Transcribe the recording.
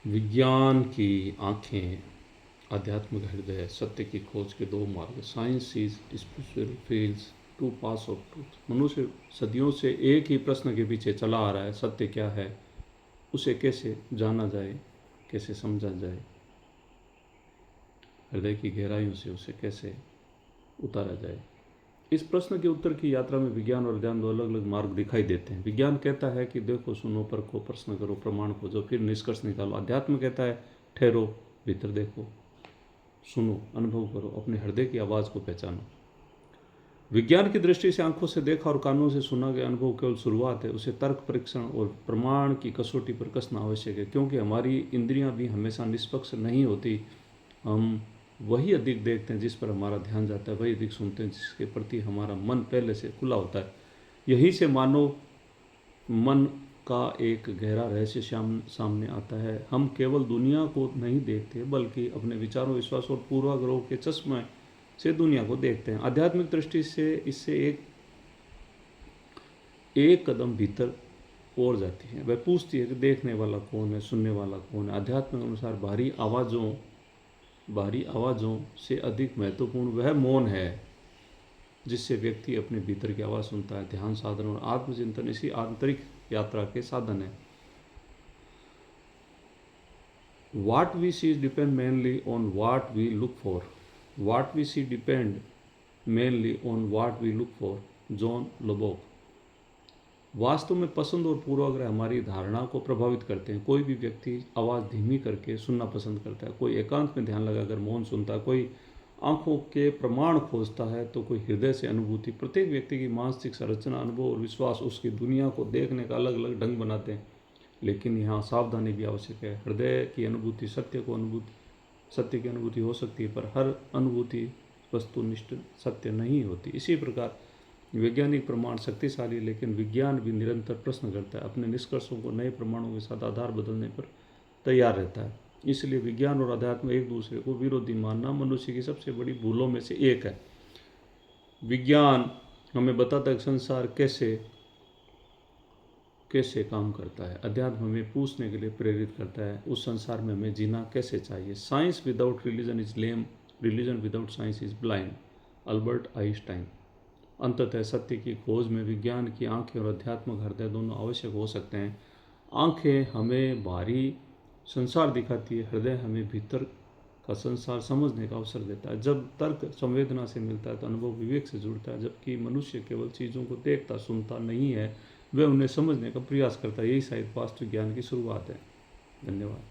विज्ञान की आंखें, आध्यात्मिक हृदय, सत्य की खोज के दो मार्ग। Science is spiritual fields two paths of truth. मनुष्य सदियों से एक ही प्रश्न के पीछे चला आ रहा है, सत्य क्या है, उसे कैसे जाना जाए, कैसे समझा जाए, हृदय की गहराइयों से उसे कैसे उतारा जाए। इस प्रश्न के उत्तर की यात्रा में विज्ञान और ध्यान दो अलग अलग मार्ग दिखाई देते हैं। विज्ञान कहता है कि देखो, सुनो, परखो, प्रश्न करो, प्रमाण खोजो, फिर निष्कर्ष निकालो। अध्यात्म कहता है ठहरो, भीतर देखो, सुनो, अनुभव करो, अपने हृदय की आवाज़ को पहचानो। विज्ञान की दृष्टि से आंखों से देखा और कानों से सुना गया अनुभव केवल शुरुआत है। उसे तर्क, परीक्षण और प्रमाण की कसौटी पर कसना आवश्यक है, क्योंकि हमारी इंद्रियां भी हमेशा निष्पक्ष नहीं होती। हम वही अधिक देखते हैं जिस पर हमारा ध्यान जाता है, वही अधिक सुनते हैं जिसके प्रति हमारा मन पहले से खुला होता है। यहीं से मानव मन का एक गहरा रहस्य सामने आता है। हम केवल दुनिया को नहीं देखते, बल्कि अपने विचारों, विश्वास और पूर्वाग्रहों के चश्मे से दुनिया को देखते हैं। आध्यात्मिक दृष्टि से इससे एक कदम भीतर और जाती है। वह पूछती है कि देखने वाला कौन है, सुनने वाला कौन है। आध्यात्मिक अनुसार बाहरी आवाज़ों से अधिक महत्वपूर्ण वह मौन है जिससे व्यक्ति अपने भीतर की आवाज़ सुनता है। ध्यान, साधन और आत्मचिंतन इसी आंतरिक यात्रा के साधन है। What we see depend mainly on what we look for. What we see depend mainly on what we look for. John Lubbock. वास्तव में पसंद और पूर्वाग्रह हमारी धारणा को प्रभावित करते हैं। कोई भी व्यक्ति आवाज़ धीमी करके सुनना पसंद करता है, कोई एकांत में ध्यान लगाकर मौन सुनता है, कोई आंखों के प्रमाण खोजता है, तो कोई हृदय से अनुभूति। प्रत्येक व्यक्ति की मानसिक संरचना, अनुभव और विश्वास उसकी दुनिया को देखने का अलग अलग ढंग बनाते हैं। लेकिन यहाँ सावधानी भी आवश्यक है। हृदय की अनुभूति सत्य की अनुभूति हो सकती है, पर हर अनुभूति वस्तुनिष्ठ सत्य नहीं होती। इसी प्रकार वैज्ञानिक प्रमाण शक्तिशाली, लेकिन विज्ञान भी निरंतर प्रश्न करता है, अपने निष्कर्षों को नए प्रमाणों के साथ आधार बदलने पर तैयार रहता है। इसलिए विज्ञान और अध्यात्म एक दूसरे को विरोधी मानना मनुष्य की सबसे बड़ी भूलों में से एक है। विज्ञान हमें बताता है कि संसार कैसे काम करता है। अध्यात्म हमें पूछने के लिए प्रेरित करता है, उस संसार में हमें जीना कैसे चाहिए। Science without religion is lame, religion without science is blind. Albert Einstein. अंततः सत्य की खोज में विज्ञान की आंखें और अध्यात्मिक हृदय दोनों आवश्यक हो सकते हैं। आंखें हमें बाहरी संसार दिखाती है, हृदय हमें भीतर का संसार समझने का अवसर देता है। जब तर्क संवेदना से मिलता है तो अनुभव विवेक से जुड़ता है। जबकि मनुष्य केवल चीज़ों को देखता सुनता नहीं है, वह उन्हें समझने का प्रयास करता है। यही शायद वास्तविक ज्ञान की शुरुआत है। धन्यवाद।